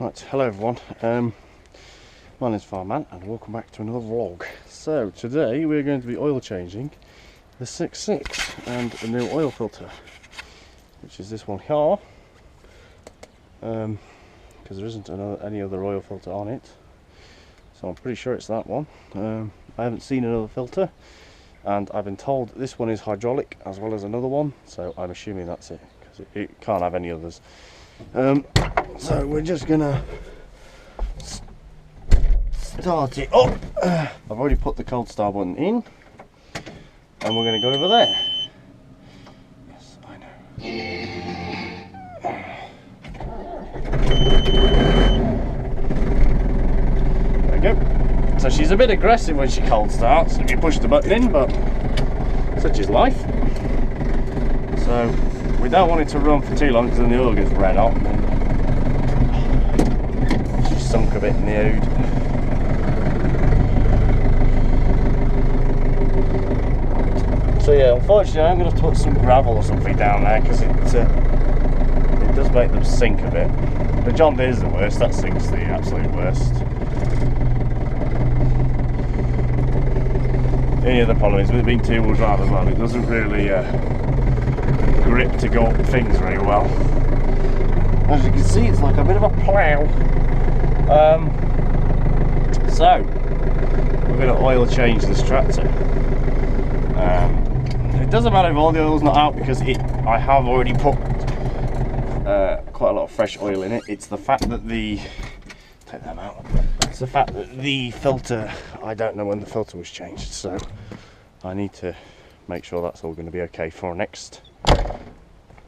Right, hello everyone, my name's Farman and welcome back to another vlog. So today we're going to be oil changing the 6.6 and a new oil filter, which is this one here, because there isn't any other oil filter on it, so I'm pretty sure it's that one. I haven't seen another filter and I've been told this one is hydraulic as well as another one, so I'm assuming that's it, because it can't have any others. So we're just gonna start it up. I've already put the cold start button in and we're gonna go over there. Yes, I know. There we go. So she's a bit aggressive when she cold starts if you push the button in, but such is life. So we don't want it to run for too long because then the oil gets red hot. She's sunk a bit in the oud. So yeah, unfortunately I'm going to have to put some gravel or something down there because it does make them sink a bit. But John Deere's the worst, that sinks the absolute worst. The only other problem is with it being two-wheel drive as well, it doesn't really grip to go up things very well. As you can see, it's like a bit of a plough. So we're going to oil change this tractor. It doesn't matter if all the oil's not out because I have already put quite a lot of fresh oil in it. It's the fact that take them out. It's the fact that the filter, I don't know when the filter was changed, so I need to make sure that's all going to be okay for next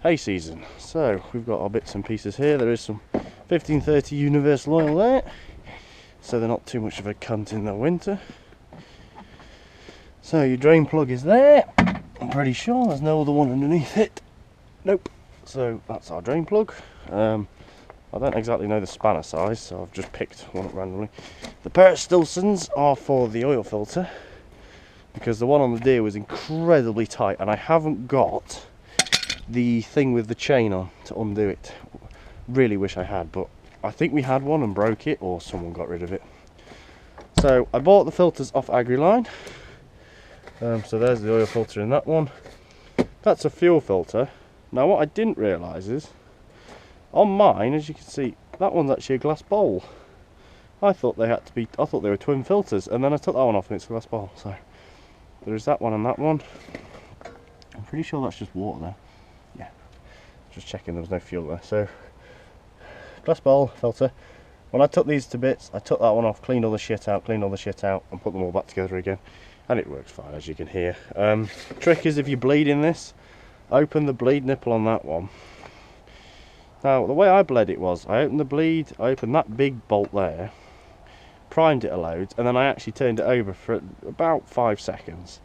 hay season. So we've got our bits and pieces here. There is some 1530 universal oil there, so they're not too much of a cunt in the winter. So your drain plug is there. I'm pretty sure there's no other one underneath it. Nope. So that's our drain plug. I don't exactly know the spanner size, so I've just picked one up randomly. The pair of Stilsons are for the oil filter because the one on the Deere was incredibly tight and I haven't got the thing with the chain on to undo it. Really wish I had, but I think we had one and broke it, or someone got rid of it. So I bought the filters off AgriLine. So there's the oil filter in that one. That's a fuel filter. Now what I didn't realise is, on mine, as you can see, that one's actually a glass bowl. I thought they were twin filters, and then I took that one off and it's a glass bowl. So there's that one and that one. I'm pretty sure that's just water there. Yeah, just checking there was no fuel there. So glass bowl filter. When I took these to bits, I took that one off, cleaned all the shit out, and put them all back together again, and it works fine, as you can hear. Trick is, if you bleed in this, open the bleed nipple on that one. Now the way I bled it was, I opened the bleed, I opened that big bolt there, primed it a load, and then I actually turned it over for about 5 seconds.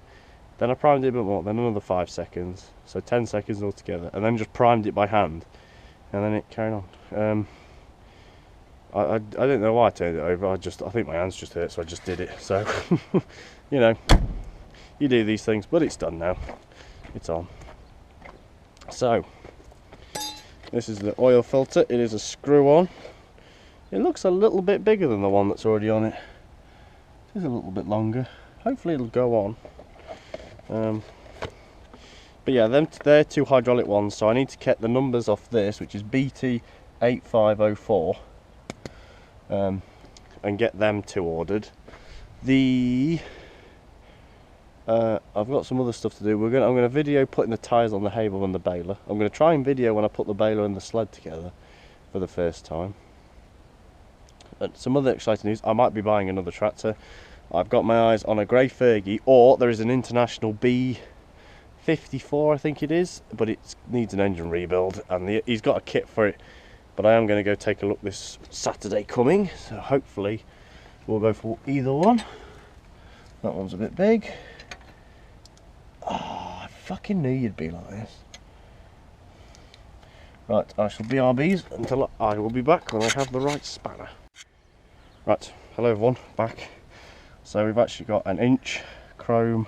Then I primed it a bit more, then another 5 seconds, so 10 seconds altogether, and then just primed it by hand, and then it carried on. I didn't know why I turned it over. I think my hands just hurt, so I just did it. So you know, you do these things, but it's done now. It's on. So this is the oil filter. It is a screw-on. It looks a little bit bigger than the one that's already on it. It is a little bit longer. Hopefully it'll go on. But yeah, they're two hydraulic ones, so I need to get the numbers off this, which is BT8504, and get them two ordered. I've got some other stuff to do. I'm going to video putting the tyres on the hay bale and the baler. I'm going to try and video when I put the baler and the sled together for the first time. And some other exciting news, I might be buying another tractor. I've got my eyes on a grey Fergie, or there is an International B54, I think it is, but it needs an engine rebuild, and he's got a kit for it. But I am going to go take a look this Saturday coming, so hopefully we'll go for either one. That one's a bit big. Oh, I fucking knew you'd be like this. Right, I shall BRBs until I will be back when I have the right spanner. Right, hello everyone, back. So we've actually got an inch chrome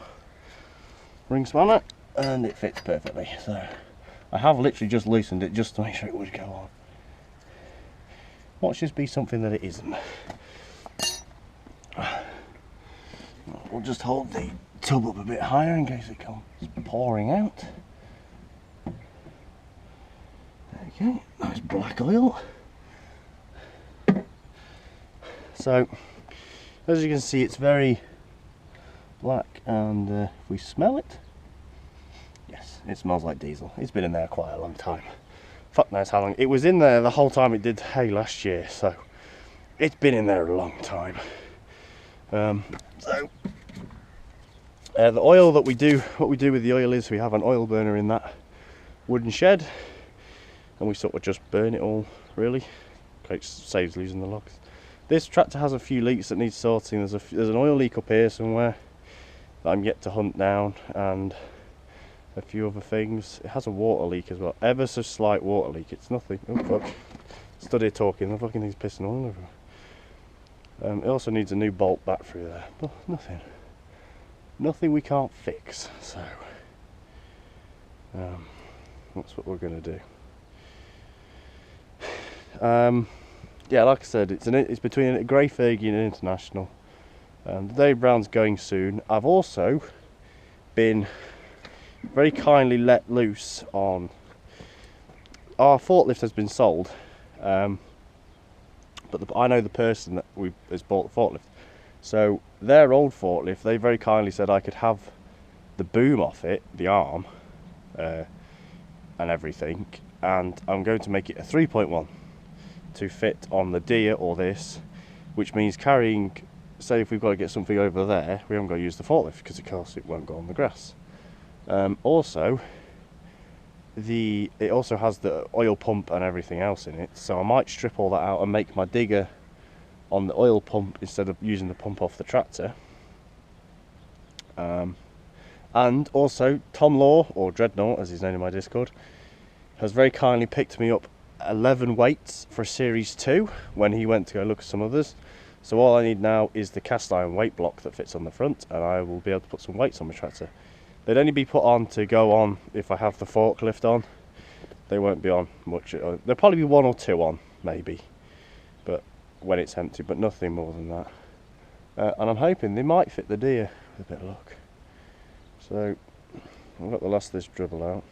ring spanner and it fits perfectly. So I have literally just loosened it just to make sure it would go on. Watch this be something that it isn't. We'll just hold the tub up a bit higher in case it comes pouring out. Okay, nice black oil. So, as you can see, it's very black, and if we smell it, yes, it smells like diesel. It's been in there quite a long time. Fuck knows how long. It was in there the whole time it did hay last year, so it's been in there a long time. The oil that we do, what we do with the oil is we have an oil burner in that wooden shed, and we sort of just burn it all, really. It saves losing the logs. This tractor has a few leaks that need sorting. There's an oil leak up here somewhere that I'm yet to hunt down, and a few other things. It has a water leak as well, ever so slight water leak. It's nothing. Oh fuck! Stood here talking. The fucking thing's pissing all over. It also needs a new bolt back through there, but nothing we can't fix. So that's what we're gonna do. Yeah, like I said, it's between a Grey Fergie and an International. The Dave Brown's going soon. I've also been very kindly let loose on our forklift has been sold, but I know the person that has bought the forklift. So their old forklift, they very kindly said I could have the boom off it, the arm, and everything, and I'm going to make it a 3.1 to fit on the deer or this, which means carrying, say if we've got to get something over there, we haven't got to use the forklift because of course it won't go on the grass. Also, it also has the oil pump and everything else in it, so I might strip all that out and make my digger on the oil pump instead of using the pump off the tractor. And also Tom Law, or Dreadnought as he's known in my Discord, has very kindly picked me up 11 weights for Series 2 when he went to go look at some others. So all I need now is the cast iron weight block that fits on the front, and I will be able to put some weights on my tractor. They'd only be put on to go on if I have the forklift on. They won't be on much. There'll probably be 1 or 2 on, maybe, but when it's empty, but nothing more than that. And I'm hoping they might fit the deer with a bit of luck. So I've got the last of this dribble out.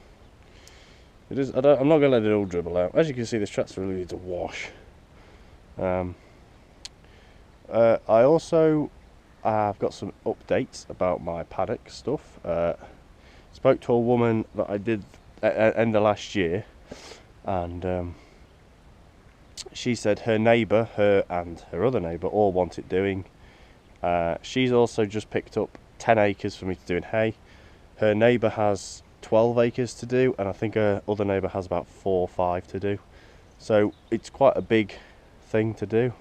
I'm not going to let it all dribble out. As you can see, this tractor really needs a wash. I also I've got some updates about my paddock stuff. Spoke to a woman that I did at end of last year, and she said her neighbour, her and her other neighbour all want it doing. She's also just picked up 10 acres for me to do in hay. Her neighbour has 12 acres to do, and I think her other neighbour has about 4 or 5 to do. So it's quite a big thing to do,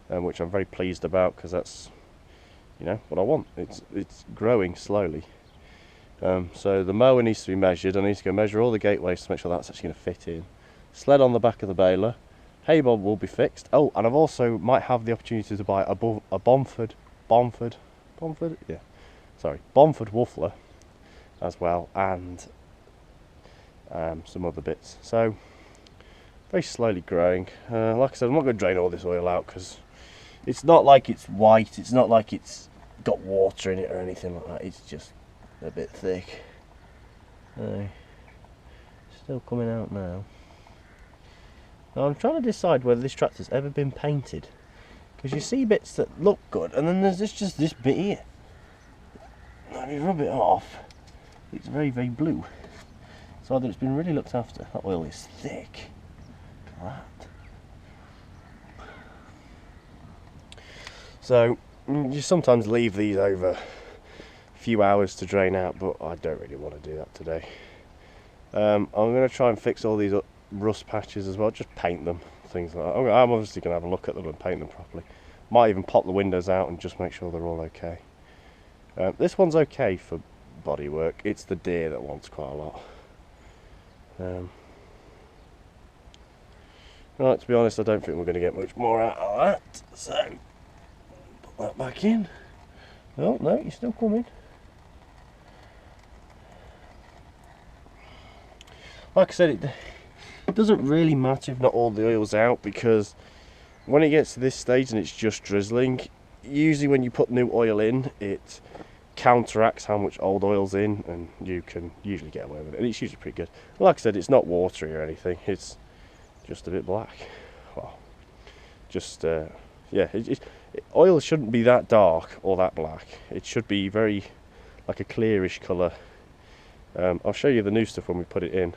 which I'm very pleased about, because that's, you know, what I want. It's growing slowly. So the mower needs to be measured. I need to go measure all the gateways to make sure that's actually going to fit in. Sled on the back of the baler. Hay bob will be fixed. Oh, and I've also might have the opportunity to buy a Bomford Woofler as well, and some other bits. So very slowly growing. Like I said, I'm not going to drain all this oil out because it's not like it's white, it's not like it's got water in it or anything like that. It's just a bit thick. Still coming out now. Now I'm trying to decide whether this tractor's ever been painted, because you see bits that look good and then there's just this bit here. When you rub it off, it's very, very blue. So either it's been really looked after. That oil is thick. Look at that. So you sometimes leave these over a few hours to drain out, but I don't really want to do that today. I'm going to try and fix all these rust patches as well, just paint them, things like that. I'm obviously going to have a look at them and paint them properly. Might even pop the windows out and just make sure they're all okay. This one's okay for body work. It's the deer that wants quite a lot. Right, to be honest, I don't think we're going to get much more out of that, so put that back in. Oh no, you're still coming. Like I said, it doesn't really matter if not all the oil's out, because when it gets to this stage and it's just drizzling, usually when you put new oil in, it counteracts how much old oil's in, and you can usually get away with it, and it's usually pretty good. Like I said, it's not watery or anything, it's just a bit black. Well, just yeah, oil shouldn't be that dark or that black. It should be very like a clearish colour. I'll show you the new stuff when we put it in.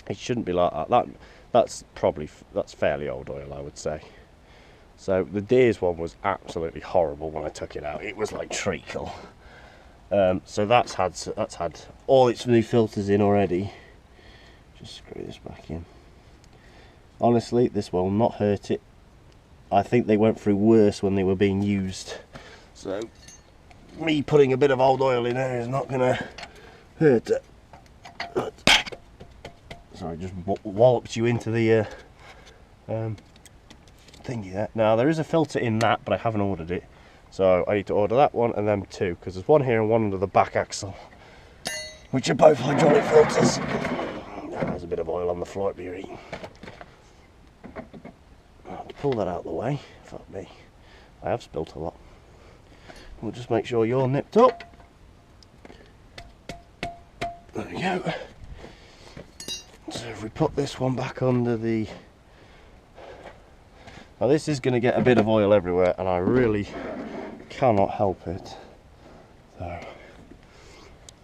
It shouldn't be like that. That's fairly old oil, I would say. So the Deers one was absolutely horrible when I took it out. It was like treacle. So that's had all its new filters in already. Just screw this back in. Honestly, this will not hurt it. I think they went through worse when they were being used. So me putting a bit of old oil in there is not going to hurt it. Sorry, just wallops you into the thingy there. Now there is a filter in that, but I haven't ordered it, so I need to order that one and them two, because there's one here and one under the back axle, which are both hydraulic filters. There's a bit of oil on the floor at your eating. To pull that out of the way, fuck me, I have spilt a lot. We'll just make sure you're nipped up. There we go. So if we put this one back under the... Now this is going to get a bit of oil everywhere, and I really cannot help it. So,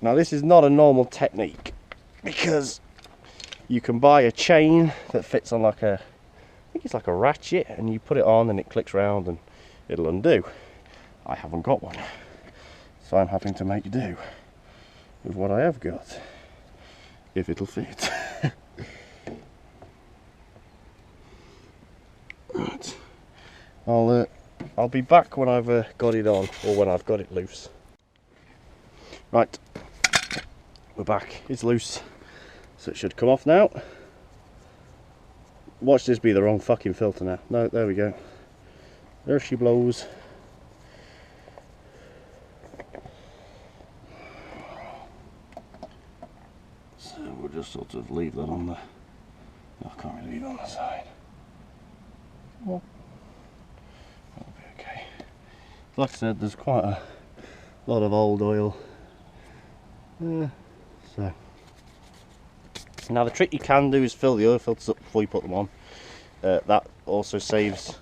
now this is not a normal technique, because you can buy a chain that fits on like a, I think it's like a ratchet, and you put it on and it clicks round and it'll undo. I haven't got one, so I'm having to make do with what I have got, if it'll fit. Right, I'll be back when I've got it on, or when I've got it loose. Right, we're back. It's loose, so it should come off now. Watch this be the wrong fucking filter now. No, there we go. There she blows. So we'll just sort of leave that on the... I can't really leave it on the side. Well, that'll be okay. Like I said, there's quite a lot of old oil. So now the trick you can do is fill the oil filters up before you put them on. That also saves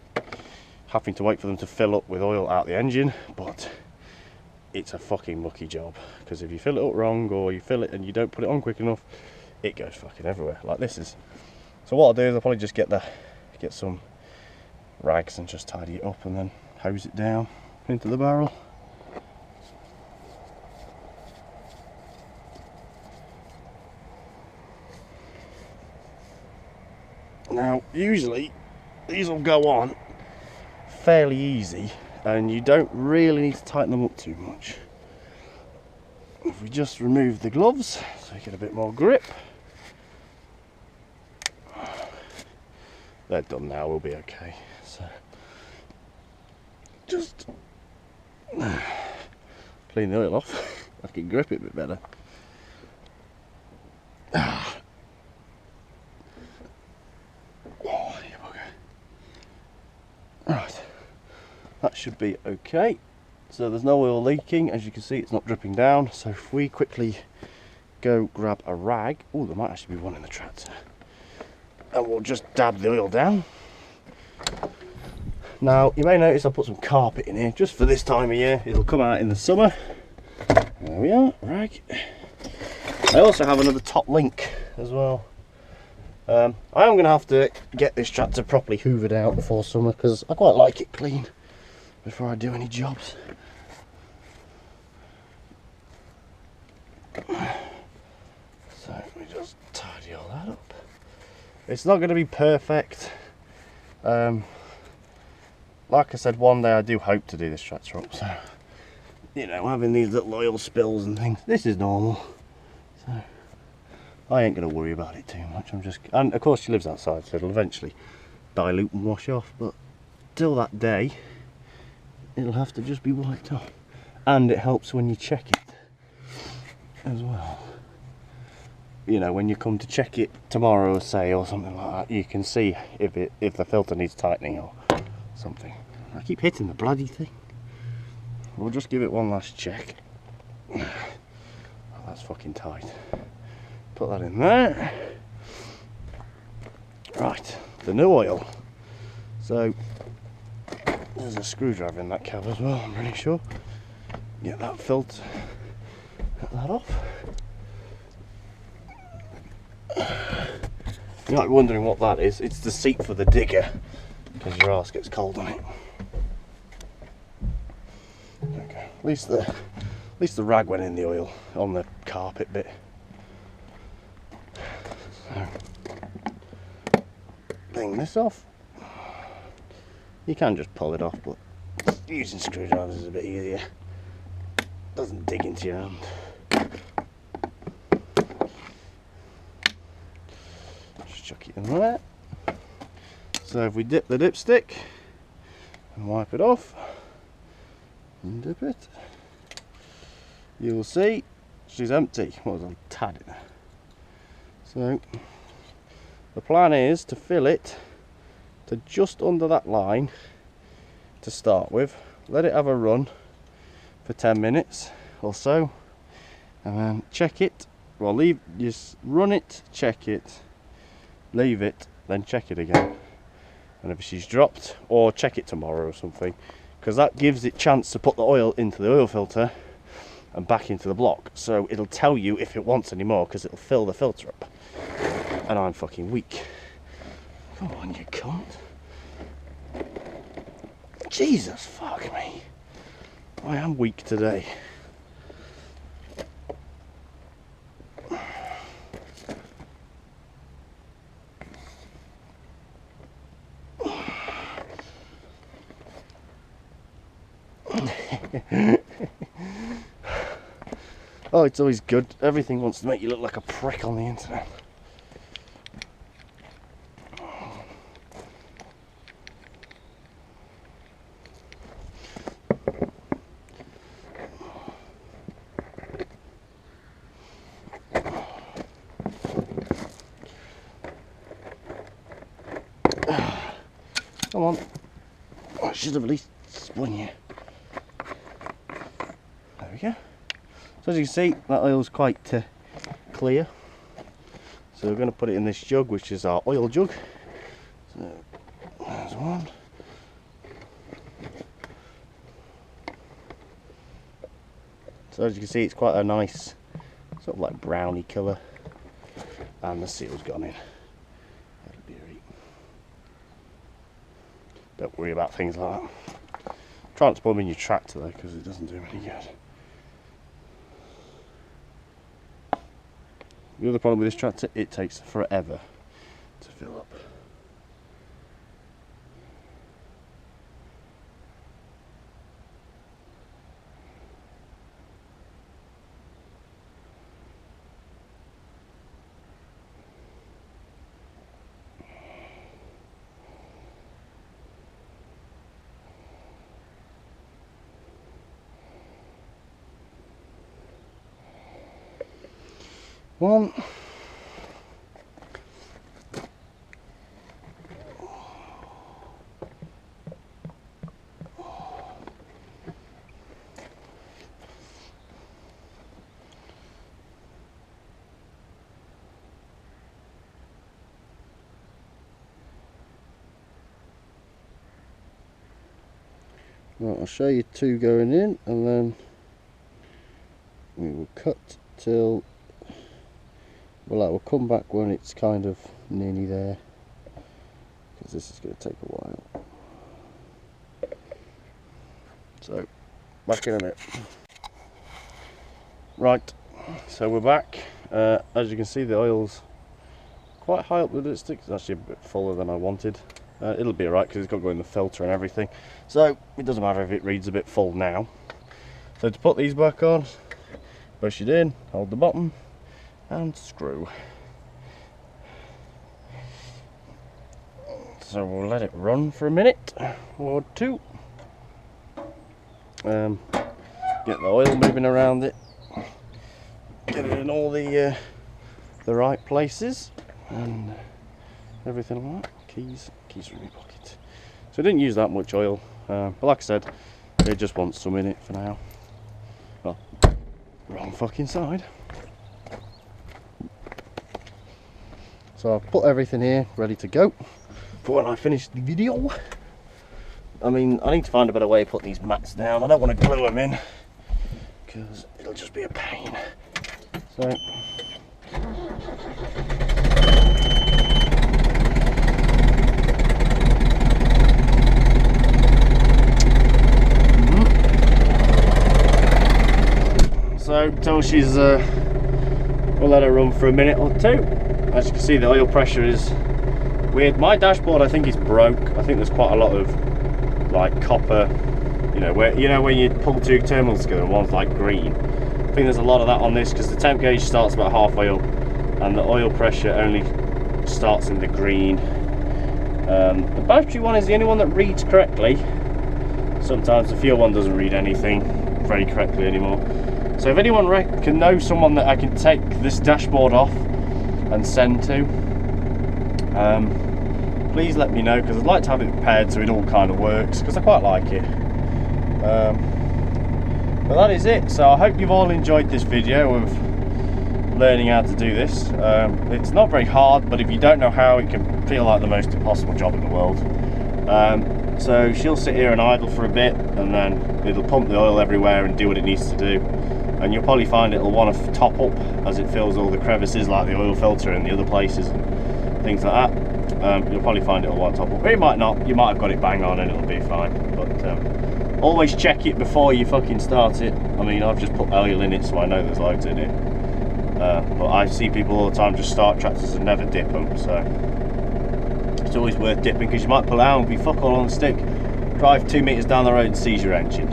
having to wait for them to fill up with oil out the engine, but it's a fucking mucky job, because if you fill it up wrong, or you fill it and you don't put it on quick enough, it goes fucking everywhere like this is. So what I'll do is I'll probably just get some rags and just tidy it up and then hose it down into the barrel. Now usually these will go on fairly easy and you don't really need to tighten them up too much. If we just remove the gloves so you get a bit more grip, they're done now, we'll be okay. So just clean the oil off. I can grip it a bit better. Oh, you bugger. Right, that should be okay. So there's no oil leaking, as you can see it's not dripping down. So if we quickly go grab a rag, oh, there might actually be one in the tractor, and we'll just dab the oil down. Now you may notice I put some carpet in here just for this time of year. It'll come out in the summer. There we are, rag. I also have another top link as well. I am going to have to get this tractor properly hoovered out before summer, because I quite like it clean before I do any jobs. So we just tidy all that up. It's not going to be perfect. Like I said, one day I do hope to do this tractor up, so you know, having these little oil spills and things, this is normal, so I ain't going to worry about it too much. And of course she lives outside, so it'll eventually dilute and wash off, but till that day it'll have to just be wiped off. And it helps when you check it as well. you know, when you come to check it tomorrow, say, or something like that, you can see if the filter needs tightening or something. I keep hitting the bloody thing. We'll just give it one last check. Oh, that's fucking tight. Put that in there. Right, the new oil. So there's a screwdriver in that cab as well, I'm pretty sure. Get that filter, get that off. You might be wondering what that is. It's the seat for the digger, because your arse gets cold on it. Okay. At least the rag went in the oil on the carpet bit. So, bring this off. You can just pull it off, but using screwdrivers is a bit easier. Doesn't dig into your hand. Just chuck it in there. So if we dip the dipstick and wipe it off and dip it, you will see she's empty. Well, there's a tad in there. So the plan is to fill it to just under that line to start with, let it have a run for 10 minutes or so, and then check it. Well, just run it, check it, leave it, then check it again, and if she's dropped, or check it tomorrow or something, because that gives it chance to put the oil into the oil filter and back into the block, so it'll tell you if it wants any more, because it'll fill the filter up. And I'm fucking weak. Come on, you cunt. Jesus, fuck me. I am weak today. Oh, it's always good. Everything wants to make you look like a prick on the internet. Come on. I should have at least spun you. There we go. So as you can see, that oil's quite clear. So we're going to put it in this jug, which is our oil jug. So there's one. So as you can see, it's quite a nice sort of like browny colour, and the seal's gone in. That'll be right. Don't worry about things like that. Try not to put them in your tractor though, because it doesn't do them any good. The other problem with this tractor, it takes forever to fill up. One. Right, I'll show you two going in, and then we will cut till, well, that will come back when it's kind of nearly there, because this is going to take a while. So, back in a minute. Right, so we're back. As you can see, the oil's quite high up the dipstick. It's actually a bit fuller than I wanted. It'll be alright because it's got to go in the filter and everything. So it doesn't matter if it reads a bit full now. So to put these back on, push it in, hold the bottom, and screw. So we'll let it run for a minute or two. Get the oil moving around it. Get it in all the the right places and everything like that. Keys from my pocket. So I didn't use that much oil, but like I said, it just wants some in it for now. Well, wrong fucking side. So I've put everything here ready to go for when I finish the video. I mean, I need to find a better way to put these mats down. I don't want to glue them in because it'll just be a pain. So till she's we'll let her run for a minute or two. As you can see, the oil pressure is weird. My dashboard, I think, is broke. I think there's quite a lot of like copper, when you pull two terminals together and one's like green. I think there's a lot of that on this because the temp gauge starts about halfway up and the oil pressure only starts in the green. The battery one is the only one that reads correctly. Sometimes the fuel one doesn't read anything very correctly anymore. So if anyone can know someone that I can take this dashboard off and send to, please let me know, because I'd like to have it repaired so it all kind of works, because I quite like it. But that is it. So I hope you've all enjoyed this video of learning how to do this. It's not very hard, but if you don't know how, it can feel like the most impossible job in the world. So she'll sit here and idle for a bit, and then it'll pump the oil everywhere and do what it needs to do. And you'll probably find it'll want to top up as it fills all the crevices, like the oil filter and the other places and things like that. You'll probably find it'll want to top up. Or it might not. You might have got it bang on and it'll be fine. But always check it before you fucking start it. I mean, I've just put oil in it, so I know there's loads in it. But I see people all the time just start tractors and never dip them. So it's always worth dipping, because you might pull out and be fuck all on the stick. Drive 2 meters down the road and seize your engine,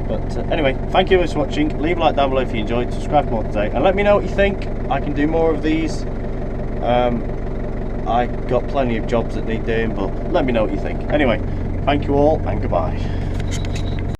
But anyway, thank you for watching. Leave a like down below if you enjoyed. Subscribe for more today, and let me know what you think. I can do more of these. I got plenty of jobs that need doing, but let me know what you think. Anyway, thank you all, and goodbye.